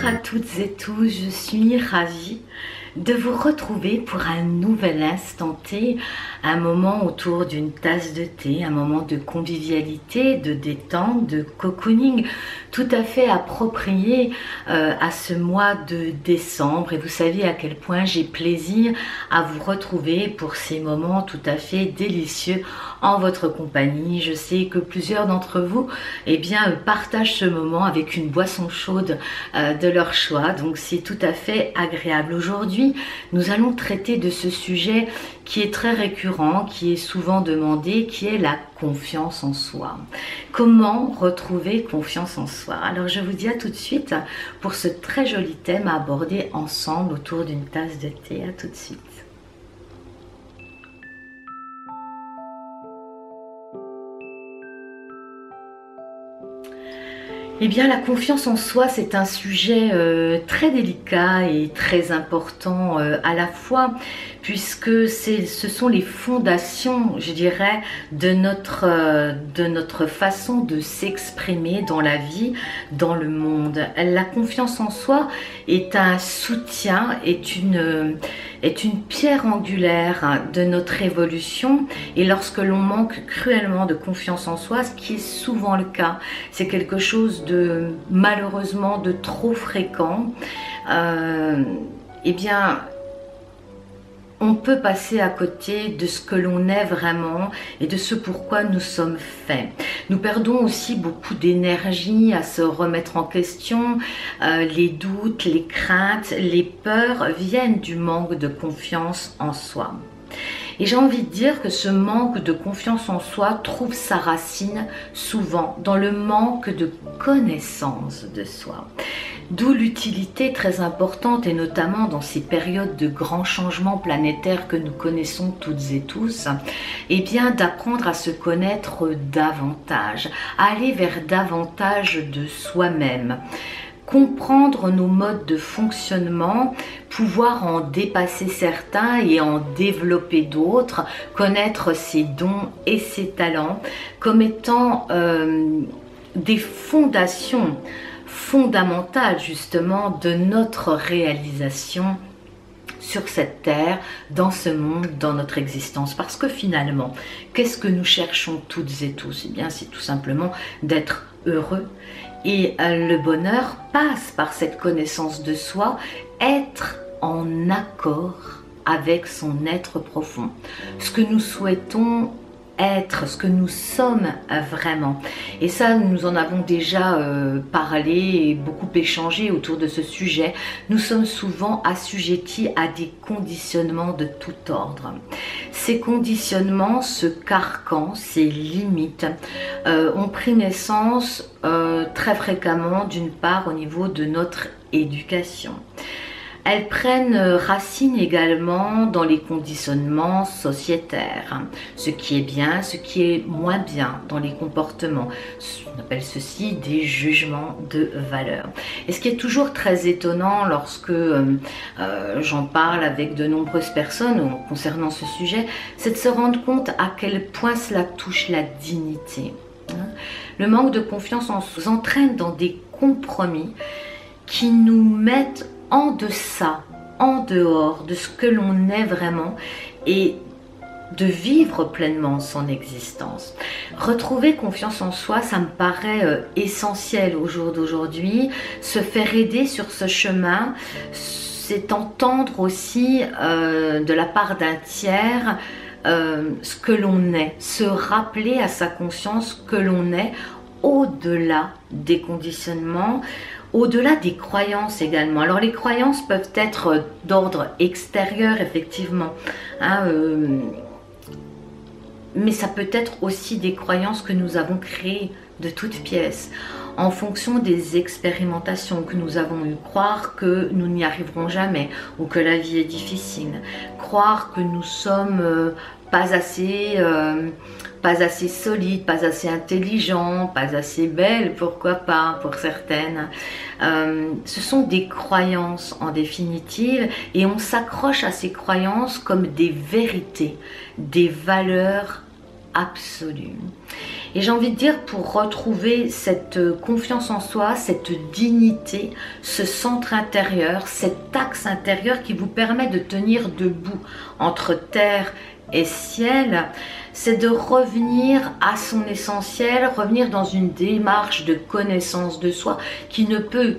Bonjour à toutes et tous, je suis ravie de vous retrouver pour un nouvel instant T, un moment autour d'une tasse de thé, un moment de convivialité, de détente, de cocooning, tout à fait approprié à ce mois de décembre. Et vous savez à quel point j'ai plaisir à vous retrouver pour ces moments tout à fait délicieux en votre compagnie. Je sais que plusieurs d'entre vous partagent ce moment avec une boisson chaude de leur choix, donc c'est tout à fait agréable. Aujourd'hui, nous allons traiter de ce sujet qui est très récurrent, qui est souvent demandé, qui est la confiance en soi. Comment retrouver confiance en soi? Alors je vous dis à tout de suite pour ce très joli thème à aborder ensemble autour d'une tasse de thé. À tout de suite. Eh bien, la confiance en soi, c'est un sujet très délicat et très important à la fois, puisque ce sont les fondations, je dirais, de notre façon de s'exprimer dans la vie, dans le monde. La confiance en soi est un soutien, est une pierre angulaire de notre évolution, et lorsque l'on manque cruellement de confiance en soi, ce qui est souvent le cas, c'est quelque chose de malheureusement de trop fréquent, on peut passer à côté de ce que l'on est vraiment et de ce pourquoi nous sommes faits. Nous perdons aussi beaucoup d'énergie à se remettre en question. Les doutes, les craintes, les peurs viennent du manque de confiance en soi. Et j'ai envie de dire que ce manque de confiance en soi trouve sa racine souvent dans le manque de connaissance de soi. D'où l'utilité très importante, et notamment dans ces périodes de grands changements planétaires que nous connaissons toutes et tous, d'apprendre à se connaître davantage, à aller vers davantage de soi-même. Comprendre nos modes de fonctionnement, pouvoir en dépasser certains et en développer d'autres, connaître ses dons et ses talents comme étant des fondations fondamentales justement de notre réalisation sur cette terre, dans ce monde, dans notre existence. Parce que finalement, qu'est-ce que nous cherchons toutes et tous? Eh bien, c'est tout simplement d'être heureux. Et le bonheur passe par cette connaissance de soi, être en accord avec son être profond. Ce que nous souhaitons être, ce que nous sommes vraiment. Et ça, nous en avons déjà parlé et beaucoup échangé autour de ce sujet. Nous sommes souvent assujettis à des conditionnements de tout ordre. Ces conditionnements, ce carcan, ces limites ont pris naissance très fréquemment d'une part au niveau de notre éducation. Elles prennent racine également dans les conditionnements sociétaires, ce qui est bien, ce qui est moins bien dans les comportements. On appelle ceci des jugements de valeur. Et ce qui est toujours très étonnant lorsque j'en parle avec de nombreuses personnes concernant ce sujet, c'est de se rendre compte à quel point cela touche la dignité. Le manque de confiance en soi nous entraîne dans des compromis qui nous mettent en deçà, en dehors de ce que l'on est vraiment et de vivre pleinement son existence. Retrouver confiance en soi, ça me paraît essentiel au jour d'aujourd'hui. Se faire aider sur ce chemin, c'est entendre aussi de la part d'un tiers ce que l'on est, se rappeler à sa conscience que l'on est au-delà des conditionnements, au-delà des croyances également. Alors les croyances peuvent être d'ordre extérieur effectivement, mais ça peut être aussi des croyances que nous avons créées de toutes pièces en fonction des expérimentations que nous avons eues. Croire que nous n'y arriverons jamais ou que la vie est difficile, croire que nous sommes pas assez solides, pas assez intelligents, pas assez belles, pourquoi pas pour certaines. Ce sont des croyances en définitive, et on s'accroche à ces croyances comme des vérités, des valeurs absolues. Et j'ai envie de dire, pour retrouver cette confiance en soi, cette dignité, ce centre intérieur, cet axe intérieur qui vous permet de tenir debout entre terre et ciel, c'est de revenir à son essentiel, revenir dans une démarche de connaissance de soi qui ne peut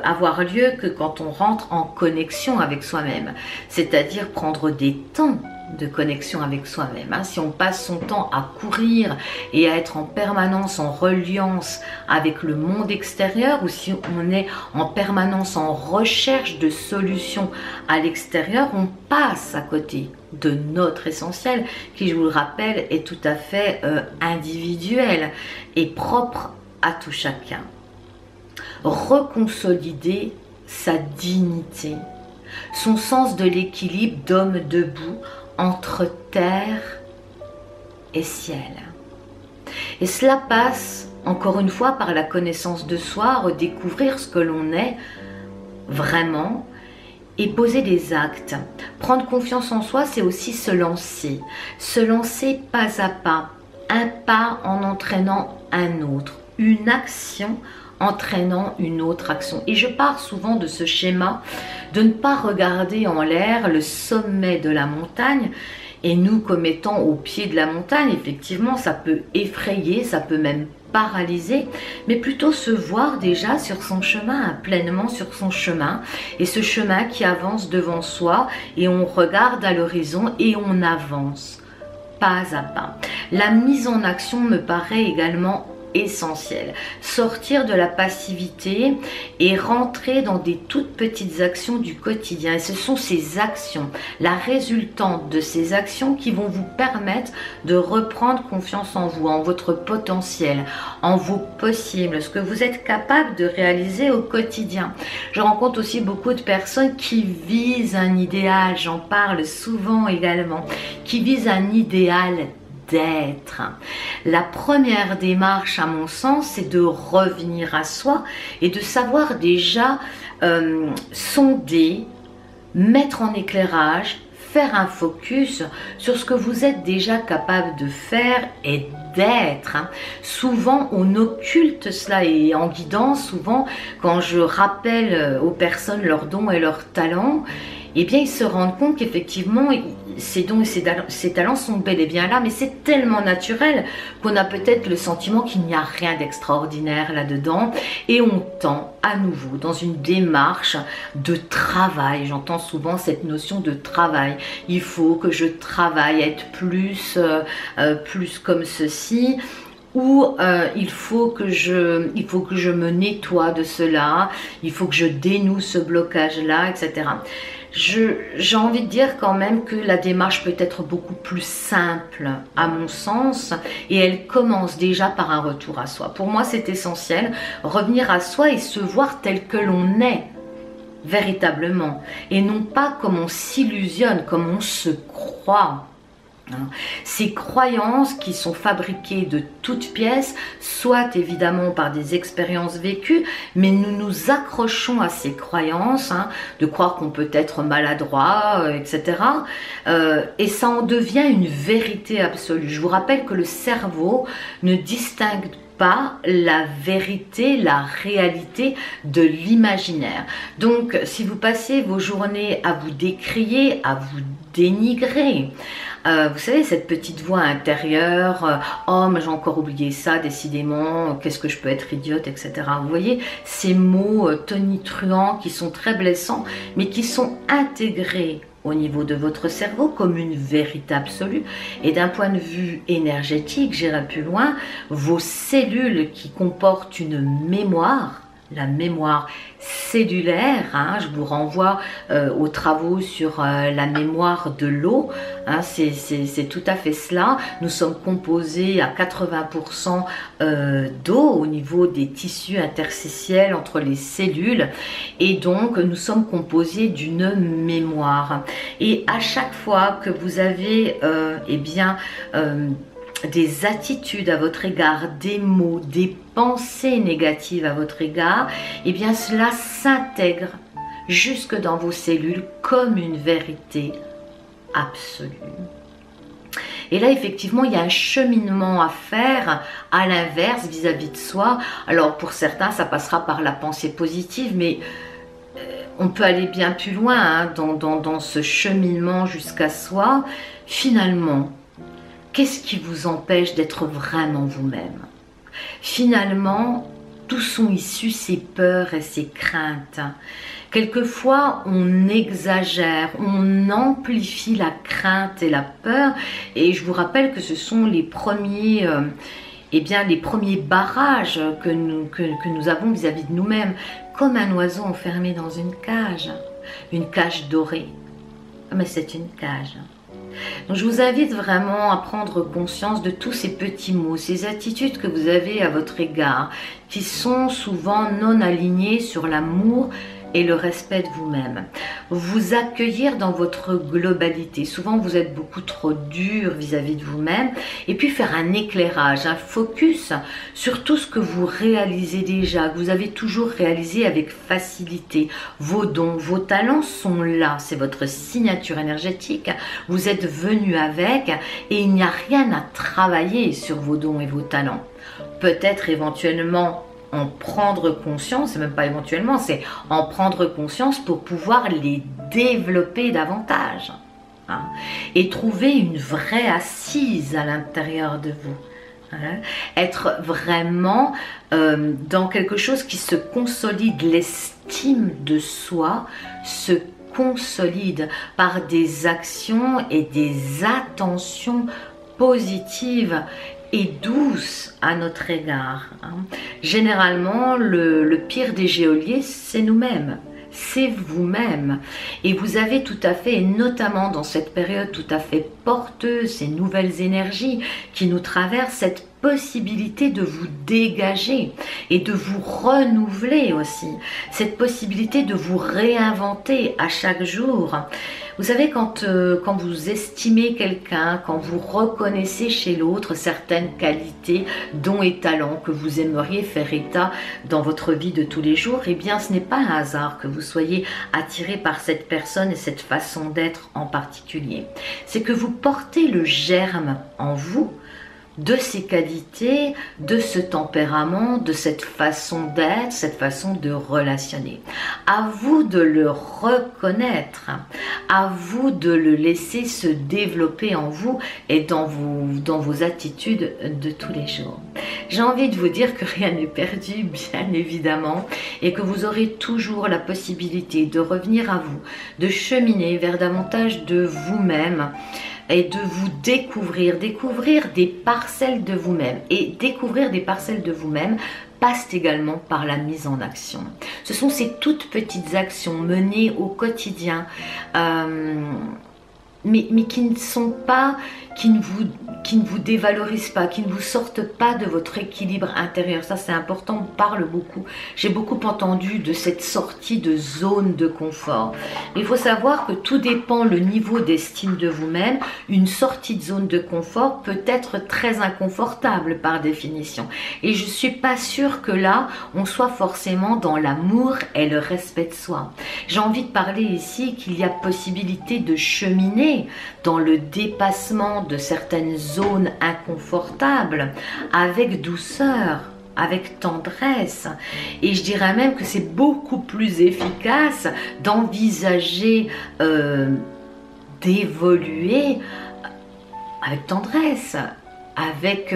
avoir lieu que quand on rentre en connexion avec soi-même, c'est-à-dire prendre des temps de connexion avec soi-même. Si on passe son temps à courir et à être en permanence en reliance avec le monde extérieur, ou si on est en permanence en recherche de solutions à l'extérieur, on passe à côté de notre essentiel qui, je vous le rappelle, est tout à fait individuel et propre à tout chacun. Reconsolider sa dignité, son sens de l'équilibre d'homme debout entre terre et ciel. Et cela passe encore une fois par la connaissance de soi, redécouvrir ce que l'on est vraiment et poser des actes. Prendre confiance en soi, c'est aussi se lancer pas à pas, un pas en entraînant un autre, une action entraînant une autre action. Et je pars souvent de ce schéma de ne pas regarder en l'air le sommet de la montagne, et nous comme étant au pied de la montagne, effectivement ça peut effrayer, ça peut même paralyser, mais plutôt se voir déjà sur son chemin, pleinement sur son chemin, et ce chemin qui avance devant soi, et on regarde à l'horizon et on avance pas à pas. La mise en action me paraît également essentiel. Sortir de la passivité et rentrer dans des toutes petites actions du quotidien. Et ce sont ces actions, la résultante de ces actions qui vont vous permettre de reprendre confiance en vous, en votre potentiel, en vos possibles, ce que vous êtes capable de réaliser au quotidien. Je rencontre aussi beaucoup de personnes qui visent un idéal, j'en parle souvent également, qui visent un idéal d'être. La première démarche, à mon sens, c'est de revenir à soi et de savoir déjà sonder, mettre en éclairage, faire un focus sur ce que vous êtes déjà capable de faire et d'être. Souvent, on occulte cela, et en guidant, souvent, quand je rappelle aux personnes leurs dons et leurs talents, eh bien, ils se rendent compte qu'effectivement, ces dons et ces talents sont bel et bien là, mais c'est tellement naturel qu'on a peut-être le sentiment qu'il n'y a rien d'extraordinaire là-dedans, et on tend à nouveau dans une démarche de travail. J'entends souvent cette notion de travail. Il faut que je travaille, être plus comme ceci, ou il faut que je me nettoie de cela, il faut que je dénoue ce blocage-là, etc. J'ai envie de dire quand même que la démarche peut être beaucoup plus simple à mon sens, et elle commence déjà par un retour à soi. Pour moi, c'est essentiel, revenir à soi et se voir tel que l'on est véritablement, et non pas comme on s'illusionne, comme on se croit. Ces croyances qui sont fabriquées de toutes pièces, soit évidemment par des expériences vécues, mais nous nous accrochons à ces croyances, de croire qu'on peut être maladroit, etc. Et ça en devient une vérité absolue. Je vous rappelle que le cerveau ne distingue pas la vérité, la réalité de l'imaginaire. Donc, si vous passez vos journées à vous décrier, à vous dénigrer, vous savez, cette petite voix intérieure, oh mais j'ai encore oublié ça, décidément, qu'est-ce que je peux être idiote, etc. Vous voyez, ces mots tonitruants qui sont très blessants, mais qui sont intégrés au niveau de votre cerveau comme une vérité absolue. Et d'un point de vue énergétique, j'irai plus loin, vos cellules qui comportent une mémoire, la mémoire cellulaire, je vous renvoie aux travaux sur la mémoire de l'eau, c'est tout à fait cela. Nous sommes composés à 80% d'eau au niveau des tissus interstitiels entre les cellules, et donc nous sommes composés d'une mémoire. Et à chaque fois que vous avez des attitudes à votre égard, des mots, des pensées négatives à votre égard, eh bien cela s'intègre jusque dans vos cellules comme une vérité absolue. Et là, effectivement, il y a un cheminement à faire à l'inverse vis-à-vis de soi. Alors, pour certains, ça passera par la pensée positive, mais on peut aller bien plus loin hein, dans ce cheminement jusqu'à soi. Finalement, qu'est-ce qui vous empêche d'être vraiment vous-même? Finalement, d'où sont issues ces peurs et ces craintes? Quelquefois, on exagère, on amplifie la crainte et la peur. Et je vous rappelle que ce sont les premiers, les premiers barrages que nous avons vis-à-vis de nous-mêmes. Comme un oiseau enfermé dans une cage dorée. Mais c'est une cage. Donc je vous invite vraiment à prendre conscience de tous ces petits mots, ces attitudes que vous avez à votre égard, qui sont souvent non alignées sur l'amour et le respect de vous-même. Vous accueillir dans votre globalité. Souvent, vous êtes beaucoup trop dur vis-à-vis de vous-même. Et puis faire un éclairage, un focus sur tout ce que vous réalisez déjà, que vous avez toujours réalisé avec facilité. Vos dons, vos talents sont là. C'est votre signature énergétique. Vous êtes venu avec et il n'y a rien à travailler sur vos dons et vos talents. Peut-être éventuellement en prendre conscience, c'est même pas éventuellement, c'est en prendre conscience pour pouvoir les développer davantage hein, et trouver une vraie assise à l'intérieur de vous. Hein, être vraiment dans quelque chose qui se consolide, l'estime de soi se consolide par des actions et des attentions positives et douce à notre égard. Hein. Généralement, le pire des geôliers, c'est nous-mêmes. C'est vous-même. Et vous avez tout à fait, et notamment dans cette période tout à fait porteuse, ces nouvelles énergies qui nous traversent, cette possibilité de vous dégager et de vous renouveler aussi. Cette possibilité de vous réinventer à chaque jour. Vous savez, quand vous estimez quelqu'un, quand vous reconnaissez chez l'autre certaines qualités, dons et talents que vous aimeriez faire état dans votre vie de tous les jours, eh bien ce n'est pas un hasard que vous soyez attiré par cette personne et cette façon d'être en particulier. C'est que vous portez le germe en vous de ces qualités, de ce tempérament, de cette façon d'être, cette façon de relationner. À vous de le reconnaître, à vous de le laisser se développer en vous et dans vos attitudes de tous les jours. J'ai envie de vous dire que rien n'est perdu, bien évidemment, et que vous aurez toujours la possibilité de revenir à vous, de cheminer vers davantage de vous-même, et de vous découvrir des parcelles de vous-même. Et découvrir des parcelles de vous-même passe également par la mise en action. Ce sont ces toutes petites actions menées au quotidien, mais qui ne sont pas, qui ne vous dévalorisent pas, qui ne vous sortent pas de votre équilibre intérieur. Ça, c'est important, on parle beaucoup. J'ai beaucoup entendu de cette sortie de zone de confort. Il faut savoir que tout dépend le niveau d'estime de vous-même. Une sortie de zone de confort peut être très inconfortable par définition. Et je ne suis pas sûre que là, on soit forcément dans l'amour et le respect de soi. J'ai envie de parler ici qu'il y a possibilité de cheminer dans le dépassement de certaines zones inconfortables avec douceur, avec tendresse. Et je dirais même que c'est beaucoup plus efficace d'envisager d'évoluer avec tendresse, avec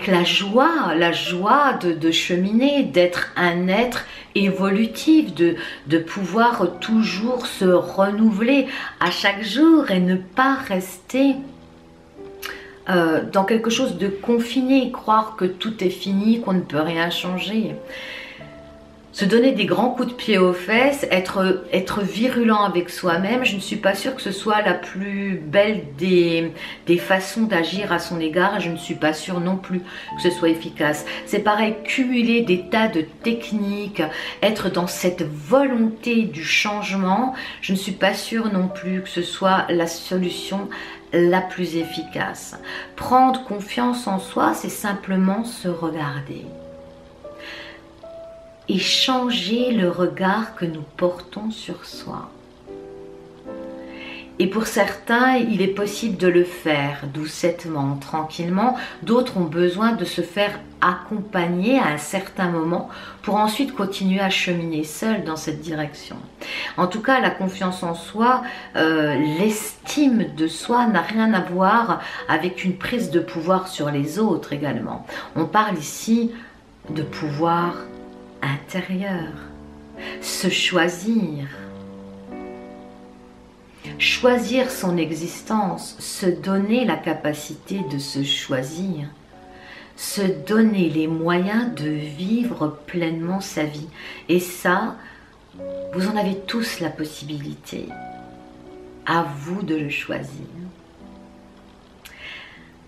la joie de cheminer, d'être un être évolutif, de pouvoir toujours se renouveler à chaque jour et ne pas rester dans quelque chose de confiné, croire que tout est fini, qu'on ne peut rien changer. Se donner des grands coups de pied aux fesses, être virulent avec soi-même, je ne suis pas sûre que ce soit la plus belle des façons d'agir à son égard, et je ne suis pas sûre non plus que ce soit efficace. C'est pareil, cumuler des tas de techniques, être dans cette volonté du changement, je ne suis pas sûre non plus que ce soit la solution la plus efficace. Prendre confiance en soi, c'est simplement se regarder et changer le regard que nous portons sur soi. Et pour certains, il est possible de le faire doucettement, tranquillement. D'autres ont besoin de se faire accompagner à un certain moment pour ensuite continuer à cheminer seul dans cette direction. En tout cas, la confiance en soi, l'estime de soi n'a rien à voir avec une prise de pouvoir sur les autres également. On parle ici de pouvoir intérieur, se choisir. Choisir son existence, se donner la capacité de se choisir, se donner les moyens de vivre pleinement sa vie. Et ça, vous en avez tous la possibilité. À vous de le choisir.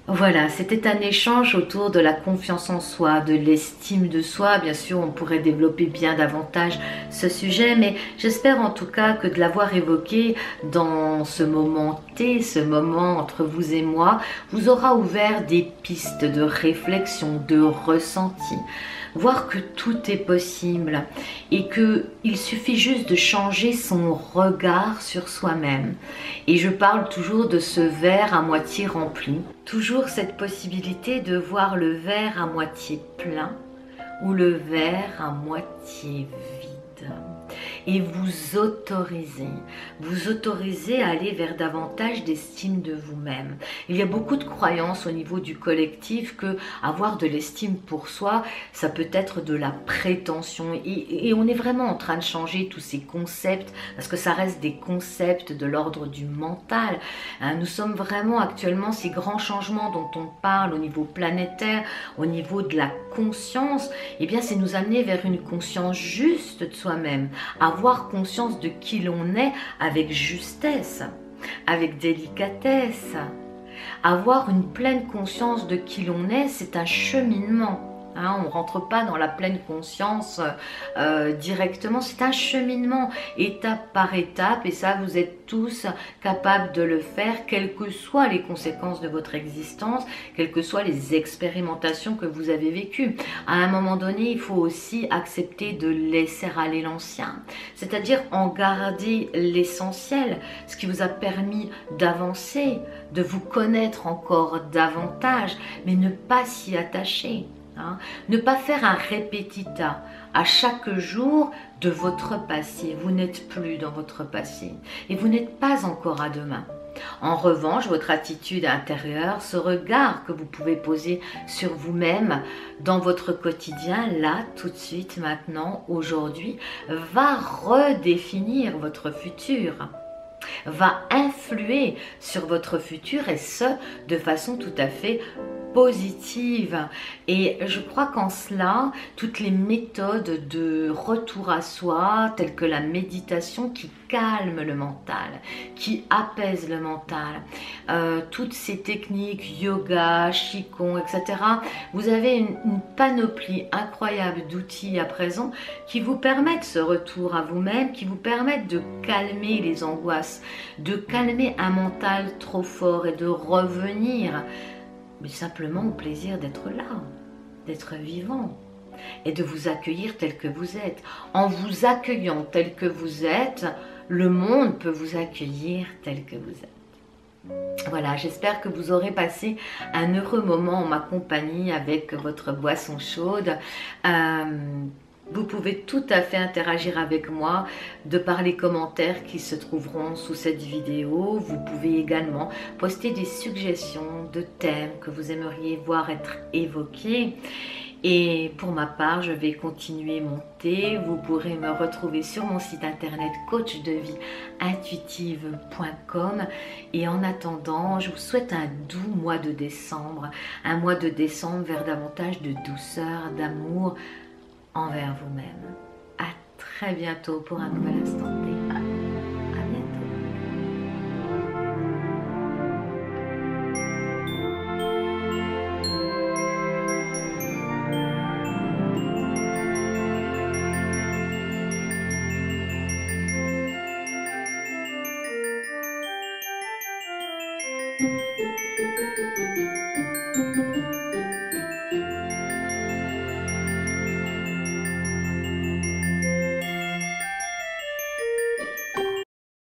Voilà, c'était un échange autour de la confiance en soi, de l'estime de soi. Bien sûr, on pourrait développer bien davantage ce sujet, mais j'espère en tout cas que de l'avoir évoqué dans ce moment T, ce moment entre vous et moi, vous aura ouvert des pistes de réflexion, de ressenti. Voir que tout est possible et qu'il suffit juste de changer son regard sur soi-même. Et je parle toujours de ce verre à moitié rempli. Toujours cette possibilité de voir le verre à moitié plein ou le verre à moitié vide. Et vous autorisez à aller vers davantage d'estime de vous-même. Il y a beaucoup de croyances au niveau du collectif que avoir de l'estime pour soi, ça peut être de la prétention. Et on est vraiment en train de changer tous ces concepts, parce que ça reste des concepts de l'ordre du mental. Nous sommes vraiment actuellement ces grands changements dont on parle au niveau planétaire, au niveau de la conscience, eh bien c'est nous amener vers une conscience juste de soi-même, avoir conscience de qui l'on est avec justesse, avec délicatesse. Avoir une pleine conscience de qui l'on est, c'est un cheminement. On ne rentre pas dans la pleine conscience directement, c'est un cheminement, étape par étape, et ça vous êtes tous capables de le faire, quelles que soient les conséquences de votre existence, quelles que soient les expérimentations que vous avez vécues. À un moment donné, il faut aussi accepter de laisser aller l'ancien, c'est-à-dire en garder l'essentiel, ce qui vous a permis d'avancer, de vous connaître encore davantage, mais ne pas s'y attacher. Ne pas faire un répétita à chaque jour de votre passé. Vous n'êtes plus dans votre passé et vous n'êtes pas encore à demain. En revanche, votre attitude intérieure, ce regard que vous pouvez poser sur vous-même dans votre quotidien, là, tout de suite, maintenant, aujourd'hui, va redéfinir votre futur, va influer sur votre futur, et ce, de façon tout à fait positive. Et je crois qu'en cela, toutes les méthodes de retour à soi, telles que la méditation qui calme le mental, qui apaise le mental, toutes ces techniques, yoga, qigong, etc. Vous avez une panoplie incroyable d'outils à présent qui vous permettent ce retour à vous-même, qui vous permettent de calmer les angoisses, de calmer un mental trop fort et de revenir mais simplement au plaisir d'être là, d'être vivant et de vous accueillir tel que vous êtes. En vous accueillant tel que vous êtes, le monde peut vous accueillir tel que vous êtes. Voilà, j'espère que vous aurez passé un heureux moment en ma compagnie avec votre boisson chaude. Vous pouvez tout à fait interagir avec moi de par les commentaires qui se trouveront sous cette vidéo. Vous pouvez également poster des suggestions de thèmes que vous aimeriez voir être évoqués. Et pour ma part, je vais continuer mon thé. Vous pourrez me retrouver sur mon site internet coachdevieintuitive.com. Et en attendant, je vous souhaite un doux mois de décembre. Un mois de décembre vers davantage de douceur, d'amour envers vous-même. À très bientôt pour un nouvel instant T. À bientôt.